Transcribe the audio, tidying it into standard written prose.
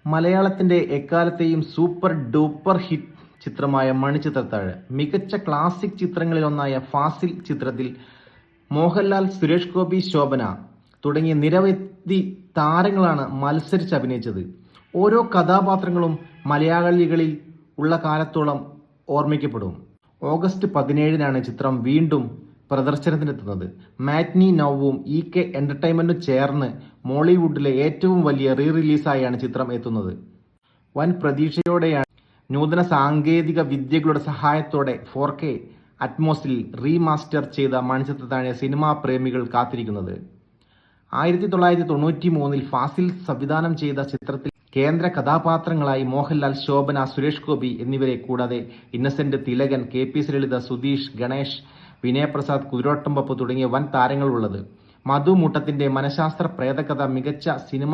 മലയാളത്തിന്റെ എക്കാലത്തെയും super duper hit ചിത്രമായ മണിച്ചിത്രത്താഴ്. മികച്ച ക്ലാസിക് ചിത്രങ്ങളിലൊന്നായ ഫാസിൽ ചിത്രത്തിൽ മോഹൻലാൽ, സുരേഷ് ഗോപി, ശോഭന തുടങ്ങിയ നിരവധി താരങ്ങളാണ് മത്സരിച്ച് അഭിനയിച്ചത്. ഓരോ കഥാപാത്രങ്ങളും മലയാളികളിൽ ഉള്ള കാലത്തോളം ഓർമ്മിക്കപ്പെടും. ഓഗസ്റ്റ് 17-നാണ് ചിത്രം വീണ്ടും പ്രദർശനത്തിനെത്തുന്നത്. മാറ്റ്നി നൗവും EK എന്റർടൈൻമെന്റും ചേർന്ന് മോളിവുഡിലെ ഏറ്റവും വലിയ റിലീസായാണ് ചിത്രം എത്തുന്നത്. വൻ പ്രതീക്ഷയോടെയാണ് നൂതന സാങ്കേതിക വിദ്യകളുടെ സഹായത്തോടെ 4K അറ്റ്മോസിൽ റീമാസ്റ്റർ ചെയ്ത മണിച്ചിത്രത്താഴ് സിനിമാ പ്രേമികൾ കാത്തിരിക്കുന്നത്. 1993-ൽ ഫാസിൽ സംവിധാനം ചെയ്ത ചിത്രത്തിൽ കേന്ദ്ര കഥാപാത്രങ്ങളായി മോഹൻലാൽ, ശോഭന, സുരേഷ് ഗോപി എന്നിവരെ കൂടാതെ ഇന്നസെന്റ്, തിലകൻ, KP ലളിത, സുധീഷ്, ഗണേഷ്, വിനയപ്രസാദ്, കുതിരോട്ടം പപ്പു തുടങ്ങിയ വൻ താരങ്ങളുള്ളത്. മധു മുട്ടത്തിന്റെ മനഃശാസ്ത്ര പ്രേതകഥ മികച്ച സിനിമ